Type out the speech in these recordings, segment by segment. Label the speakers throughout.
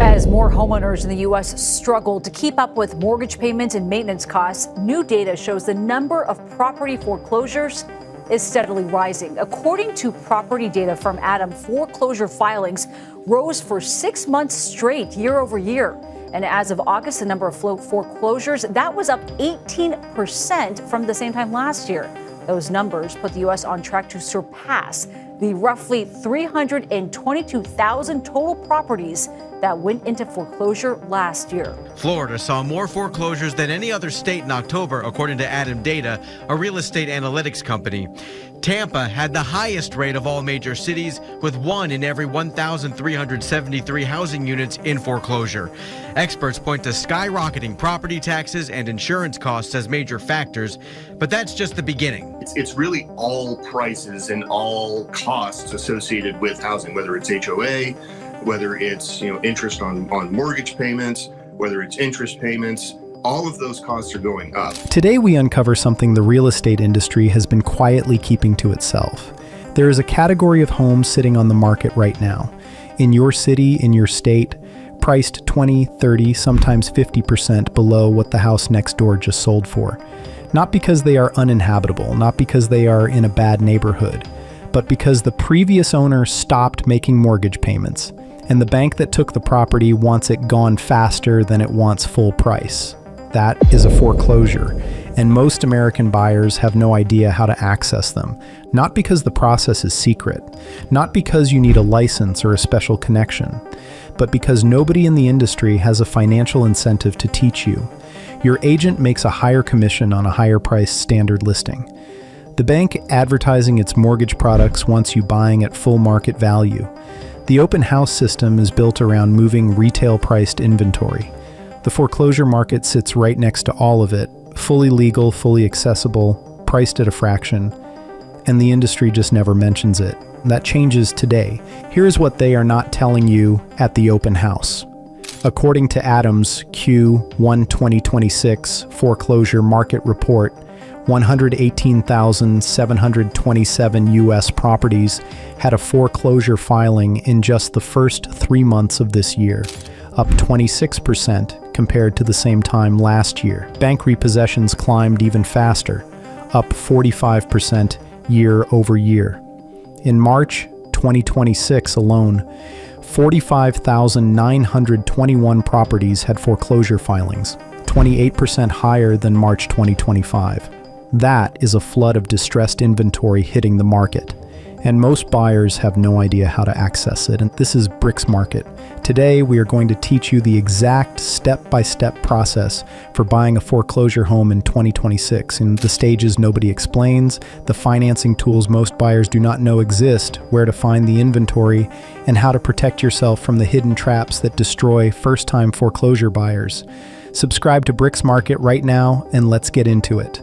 Speaker 1: As more homeowners in the U.S. struggle to keep up with mortgage payments and maintenance costs, new data shows the number of property foreclosures is steadily rising. According to property data from Adam, foreclosure filings rose for 6 months straight year over year. And as of August, the number of foreclosures, that was up 18% from the same time last year. Those numbers put the U.S. on track to surpass the roughly 322,000 total properties that went into foreclosure last year.
Speaker 2: Florida saw more foreclosures than any other state in October, according to Adam Data, a real estate analytics company. Tampa had the highest rate of all major cities, with 1 in every 1,373 housing units in foreclosure. Experts point to skyrocketing property taxes and insurance costs as major factors, but that's just the beginning.
Speaker 3: It's really all prices and all costs associated with housing, whether it's HOA, whether it's interest on mortgage payments, whether it's interest payments. All of those costs are going up.
Speaker 4: Today we uncover something the real estate industry has been quietly keeping to itself. There is a category of homes sitting on the market right now, in your city, in your state, priced 20, 30, sometimes 50% below what the house next door just sold for. Not because they are uninhabitable, not because they are in a bad neighborhood, but because the previous owner stopped making mortgage payments, and the bank that took the property wants it gone faster than it wants full price. That is a foreclosure, and most American buyers have no idea how to access them, not because the process is secret, not because you need a license or a special connection, but because nobody in the industry has a financial incentive to teach you. Your agent makes a higher commission on a higher price standard listing. The bank advertising its mortgage products wants you buying at full market value. The open house system is built around moving retail-priced inventory. The foreclosure market sits right next to all of it, fully legal, fully accessible, priced at a fraction, and the industry just never mentions it. That changes today. Here's what they are not telling you at the open house. According to Adam's Q1 2026 foreclosure market report, 118,727 U.S. properties had a foreclosure filing in just the first 3 months of this year, up 26% compared to the same time last year. Bank repossessions climbed even faster, up 45% year over year. In March 2026 alone, 45,921 properties had foreclosure filings, 28% higher than March 2025. That is a flood of distressed inventory hitting the market, and most buyers have no idea how to access it. And this is Bricks Market. Today, we are going to teach you the exact step-by-step process for buying a foreclosure home in 2026, and the stages nobody explains, the financing tools most buyers do not know exist, where to find the inventory, and how to protect yourself from the hidden traps that destroy first-time foreclosure buyers. Subscribe to Bricks Market right now, and let's get into it.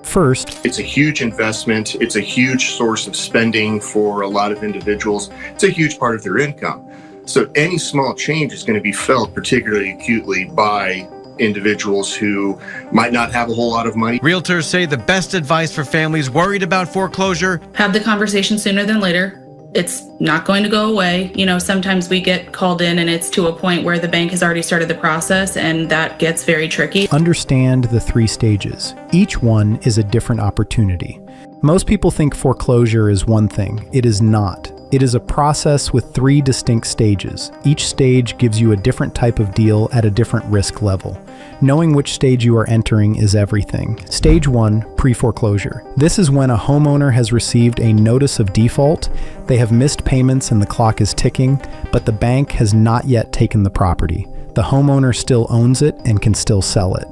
Speaker 4: First,
Speaker 3: it's a huge investment. It's a huge source of spending for a lot of individuals. It's a huge part of their income. So any small change is going to be felt particularly acutely by individuals who might not have a whole lot of money.
Speaker 2: Realtors say the best advice for families worried about foreclosure:
Speaker 5: have the conversation sooner than later. It's not going to go away. Sometimes we get called in and it's to a point where the bank has already started the process, and that gets very tricky.
Speaker 4: Understand the 3 stages. Each one is a different opportunity. Most people think foreclosure is one thing. It is not. It is a process with 3 distinct stages. Each stage gives you a different type of deal at a different risk level. Knowing which stage you are entering is everything. Stage 1, pre-foreclosure. This is when a homeowner has received a notice of default, they have missed payments and the clock is ticking, but the bank has not yet taken the property. The homeowner still owns it and can still sell it.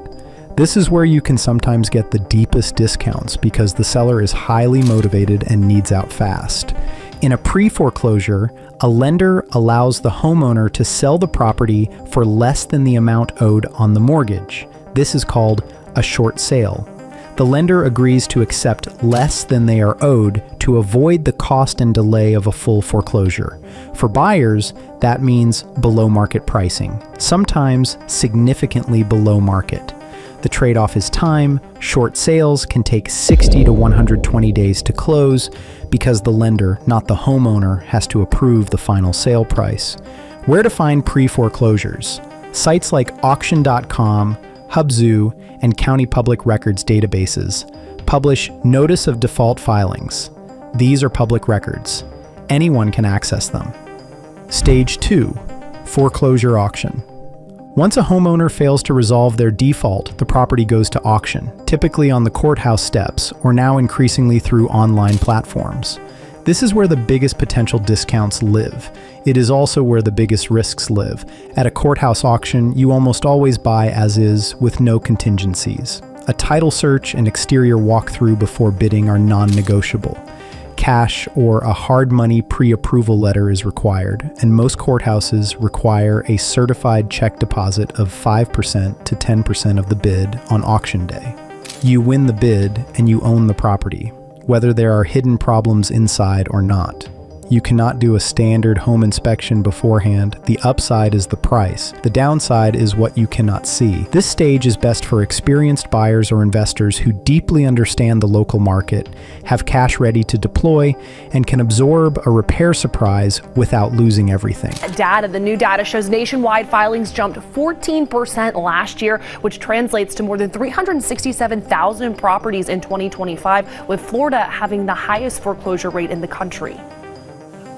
Speaker 4: This is where you can sometimes get the deepest discounts because the seller is highly motivated and needs out fast. In a pre-foreclosure, a lender allows the homeowner to sell the property for less than the amount owed on the mortgage. This is called a short sale. The lender agrees to accept less than they are owed to avoid the cost and delay of a full foreclosure. For buyers, that means below market pricing, sometimes significantly below market. The trade-off is time. Short sales can take 60 to 120 days to close because the lender, not the homeowner, has to approve the final sale price. Where to find pre-foreclosures. Sites like auction.com, Hubzu, and county public records databases publish notice of default filings. These are public records. Anyone can access them. Stage 2, foreclosure auction. Once a homeowner fails to resolve their default, the property goes to auction, typically on the courthouse steps or now increasingly through online platforms. This is where the biggest potential discounts live. It is also where the biggest risks live. At a courthouse auction, you almost always buy as is with no contingencies. A title search and exterior walkthrough before bidding are non-negotiable. Cash or a hard money pre-approval letter is required, and most courthouses require a certified check deposit of 5% to 10% of the bid on auction day. You win the bid and you own the property, whether there are hidden problems inside or not. You cannot do a standard home inspection beforehand. The upside is the price. The downside is what you cannot see. This stage is best for experienced buyers or investors who deeply understand the local market, have cash ready to deploy, and can absorb a repair surprise without losing everything.
Speaker 6: The new data shows nationwide filings jumped 14% last year, which translates to more than 367,000 properties in 2025, with Florida having the highest foreclosure rate in the country.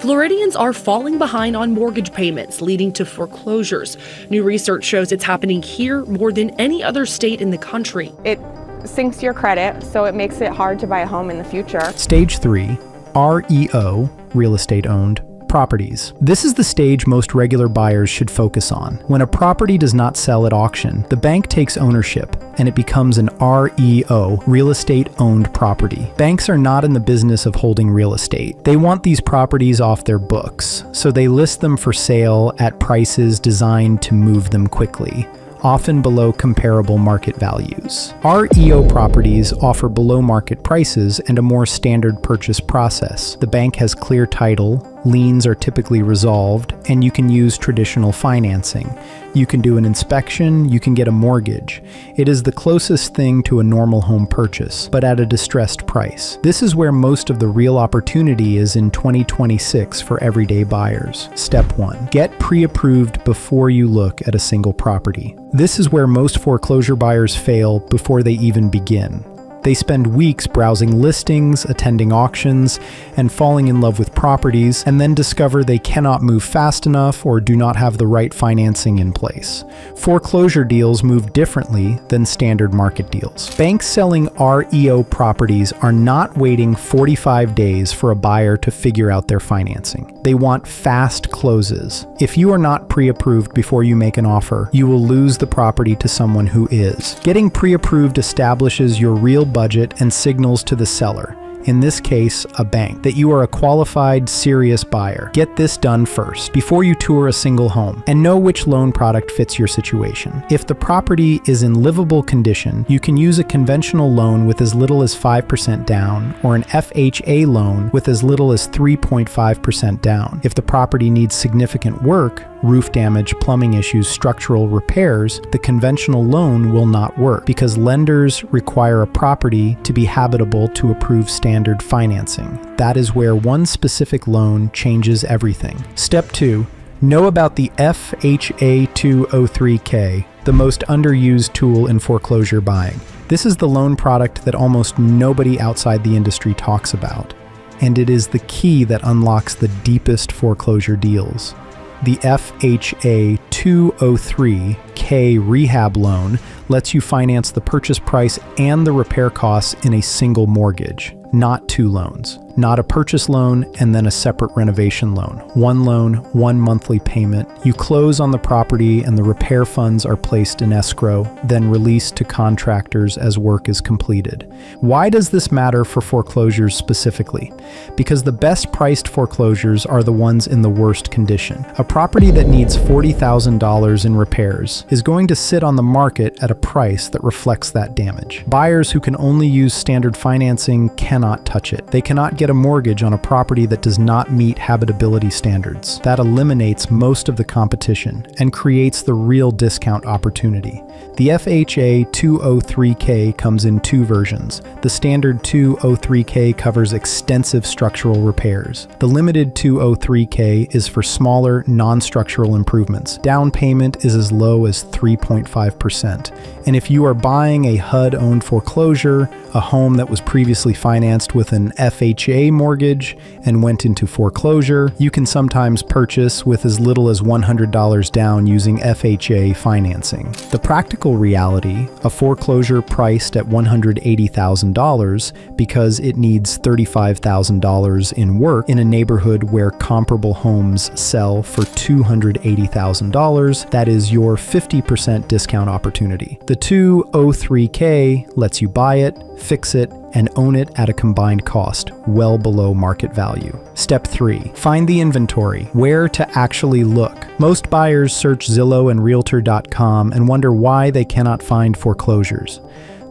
Speaker 7: Floridians are falling behind on mortgage payments, leading to foreclosures. New research shows it's happening here more than any other state in the country.
Speaker 8: It sinks your credit, so it makes it hard to buy a home in the future.
Speaker 4: Stage 3, REO, real estate owned properties. This is the stage most regular buyers should focus on. When a property does not sell at auction, the bank takes ownership and it becomes an REO, real estate owned property. Banks are not in the business of holding real estate. They want these properties off their books, so they list them for sale at prices designed to move them quickly, often below comparable market values. REO properties offer below market prices and a more standard purchase process. The bank has clear title, liens are typically resolved, and you can use traditional financing. You can do an inspection, you can get a mortgage. It is the closest thing to a normal home purchase, but at a distressed price. This is where most of the real opportunity is in 2026 for everyday buyers. Step 1. Get pre-approved before you look at a single property. This is where most foreclosure buyers fail before they even begin. They spend weeks browsing listings, attending auctions, and falling in love with properties, and then discover they cannot move fast enough or do not have the right financing in place. Foreclosure deals move differently than standard market deals. Banks selling REO properties are not waiting 45 days for a buyer to figure out their financing. They want fast closes. If you are not pre-approved before you make an offer, you will lose the property to someone who is. Getting pre-approved establishes your real budget and signals to the seller, in this case, a bank, that you are a qualified, serious buyer. Get this done first, before you tour a single home, and know which loan product fits your situation. If the property is in livable condition, you can use a conventional loan with as little as 5% down, or an FHA loan with as little as 3.5% down. If the property needs significant work, roof damage, plumbing issues, structural repairs, the conventional loan will not work because lenders require a property to be habitable to approve standard financing. That is where one specific loan changes everything. Step 2. Know about the FHA 203K, the most underused tool in foreclosure buying. This is the loan product that almost nobody outside the industry talks about, and it is the key that unlocks the deepest foreclosure deals. The FHA 203K rehab loan lets you finance the purchase price and the repair costs in a single mortgage, not two loans. Not a purchase loan and then a separate renovation loan. One loan, one monthly payment. You close on the property and the repair funds are placed in escrow, then released to contractors as work is completed. Why does this matter for foreclosures specifically? Because the best priced foreclosures are the ones in the worst condition. A property that needs $40,000 in repairs is going to sit on the market at a price that reflects that damage. Buyers who can only use standard financing cannot touch it. They cannot get get a mortgage on a property that does not meet habitability standards. That eliminates most of the competition and creates the real discount opportunity. The FHA 203K comes in two versions. The standard 203K covers extensive structural repairs. The limited 203K is for smaller, non-structural improvements. Down payment is as low as 3.5%. And if you are buying a HUD-owned foreclosure, a home that was previously financed with an FHA mortgage and went into foreclosure, you can sometimes purchase with as little as $100 down using FHA financing. The practical reality, a foreclosure priced at $180,000 because it needs $35,000 in work in a neighborhood where comparable homes sell for $280,000, that is your 50% discount opportunity. The 203K lets you buy it, fix it, and own it at a combined cost, well below market value. Step 3. Find the inventory. Where to actually look. Most buyers search Zillow and Realtor.com and wonder why they cannot find foreclosures.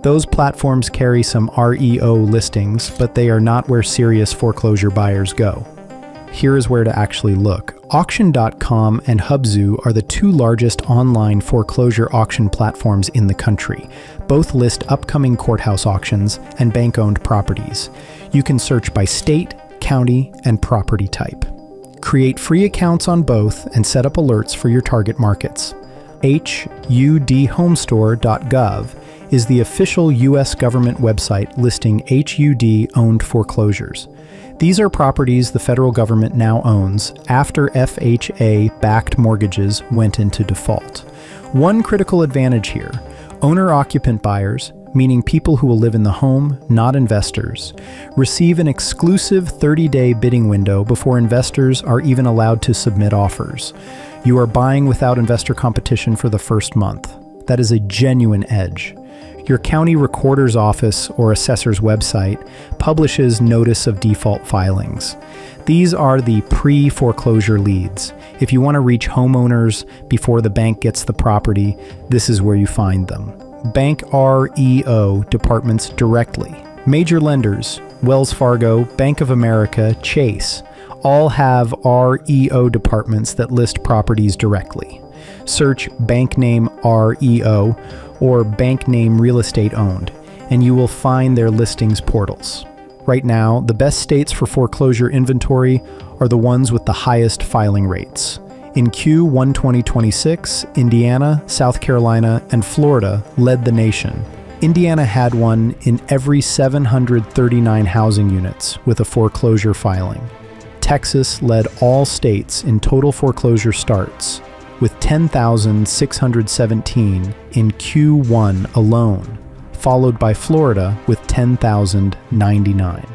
Speaker 4: Those platforms carry some REO listings, but they are not where serious foreclosure buyers go. Here is where to actually look. Auction.com and Hubzu are the two largest online foreclosure auction platforms in the country. Both list upcoming courthouse auctions and bank-owned properties. You can search by state, county, and property type. Create free accounts on both and set up alerts for your target markets. HUDhomestore.gov is the official U.S. government website listing HUD-owned foreclosures. These are properties the federal government now owns after FHA-backed mortgages went into default. One critical advantage here: owner-occupant buyers, meaning people who will live in the home, not investors, receive an exclusive 30-day bidding window before investors are even allowed to submit offers. You are buying without investor competition for the first month. That is a genuine edge. Your county recorder's office or assessor's website publishes notice of default filings. These are the pre-foreclosure leads. If you want to reach homeowners before the bank gets the property, this is where you find them. Bank REO departments directly. Major lenders, Wells Fargo, Bank of America, Chase, all have REO departments that list properties directly. Search bank name REO or bank name real estate owned, and you will find their listings portals. Right now, the best states for foreclosure inventory are the ones with the highest filing rates. In Q1 2026, Indiana, South Carolina, and Florida led the nation. Indiana had one in every 739 housing units with a foreclosure filing. Texas led all states in total foreclosure starts, with 10,617 in Q1 alone, followed by Florida with 10,099.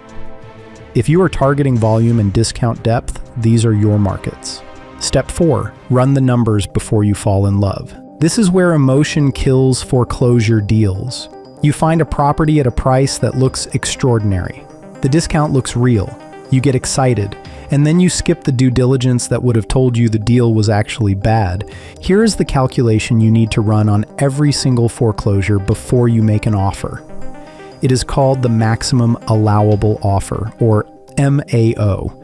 Speaker 4: If you are targeting volume and discount depth, these are your markets. Step 4. Run the numbers before you fall in love. This is where emotion kills foreclosure deals. You find a property at a price that looks extraordinary. The discount looks real. You get excited, and then you skip the due diligence that would have told you the deal was actually bad. Here is the calculation you need to run on every single foreclosure before you make an offer. It is called the maximum allowable offer, or MAO.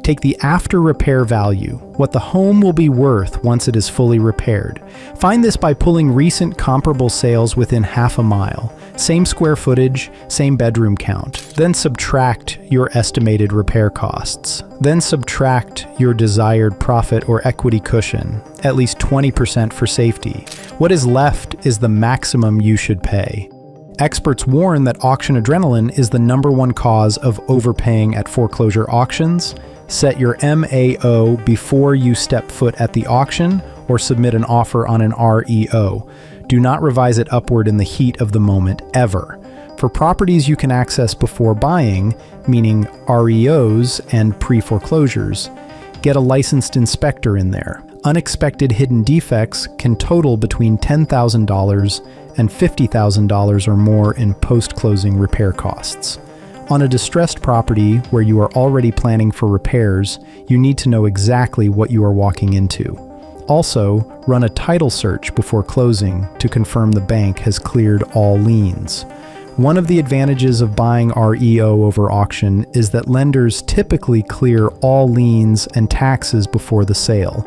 Speaker 4: Take the after repair value, what the home will be worth once it is fully repaired. Find this by pulling recent comparable sales within half a mile. Same square footage, same bedroom count. Then subtract your estimated repair costs. Then subtract your desired profit or equity cushion, at least 20% for safety. What is left is the maximum you should pay. Experts warn that auction adrenaline is the #1 cause of overpaying at foreclosure auctions. Set your MAO before you step foot at the auction or submit an offer on an REO. Do not revise it upward in the heat of the moment, ever. For properties you can access before buying, meaning REOs and pre-foreclosures, get a licensed inspector in there. Unexpected hidden defects can total between $10,000 and $50,000 or more in post-closing repair costs. On a distressed property where you are already planning for repairs, you need to know exactly what you are walking into. Also, run a title search before closing to confirm the bank has cleared all liens. One of the advantages of buying REO over auction is that lenders typically clear all liens and taxes before the sale,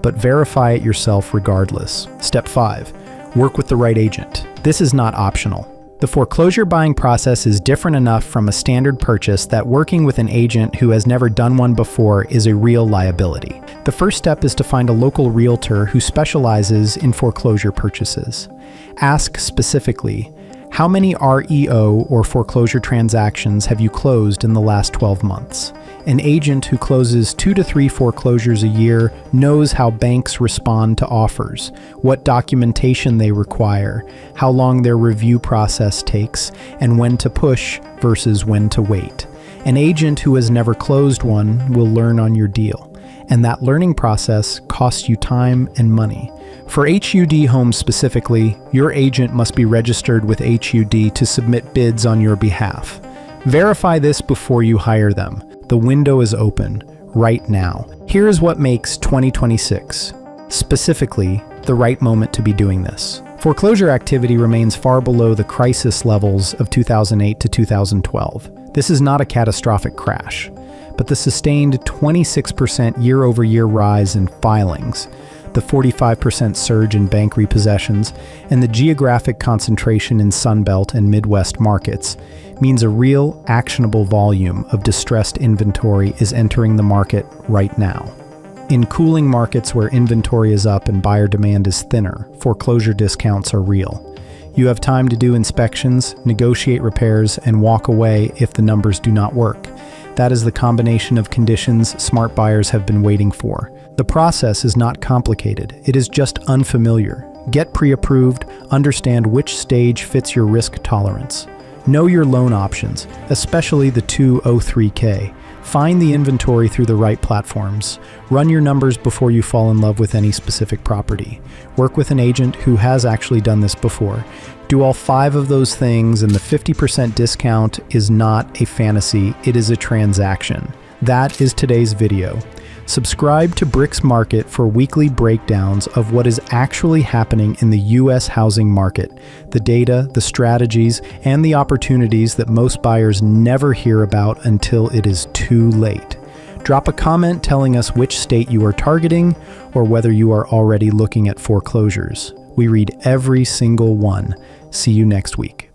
Speaker 4: but verify it yourself regardless. Step 5. Work with the right agent. This is not optional. The foreclosure buying process is different enough from a standard purchase that working with an agent who has never done one before is a real liability. The first step is to find a local realtor who specializes in foreclosure purchases. Ask specifically, how many REO or foreclosure transactions have you closed in the last 12 months? An agent who closes 2 to 3 foreclosures a year knows how banks respond to offers, what documentation they require, how long their review process takes, and when to push versus when to wait. An agent who has never closed one will learn on your deal, and that learning process costs you time and money. For HUD homes specifically, your agent must be registered with HUD to submit bids on your behalf. Verify this before you hire them. The window is open right now. Here is what makes 2026 specifically the right moment to be doing this. Foreclosure activity remains far below the crisis levels of 2008 to 2012. This is not a catastrophic crash, but the sustained 26% year-over-year rise in filings, the 45% surge in bank repossessions, and the geographic concentration in Sunbelt and Midwest markets means a real, actionable volume of distressed inventory is entering the market right now. In cooling markets where inventory is up and buyer demand is thinner, foreclosure discounts are real. You have time to do inspections, negotiate repairs, and walk away if the numbers do not work. That is the combination of conditions smart buyers have been waiting for. The process is not complicated, it is just unfamiliar. Get pre-approved, understand which stage fits your risk tolerance. Know your loan options, especially the 203K. Find the inventory through the right platforms. Run your numbers before you fall in love with any specific property. Work with an agent who has actually done this before. Do all 5 of those things, and the 50% discount is not a fantasy, it is a transaction. That is today's video. Subscribe to Bricks Market for weekly breakdowns of what is actually happening in the U.S. housing market, the data, the strategies, and the opportunities that most buyers never hear about until it is too late. Drop a comment telling us which state you are targeting or whether you are already looking at foreclosures. We read every single one. See you next week.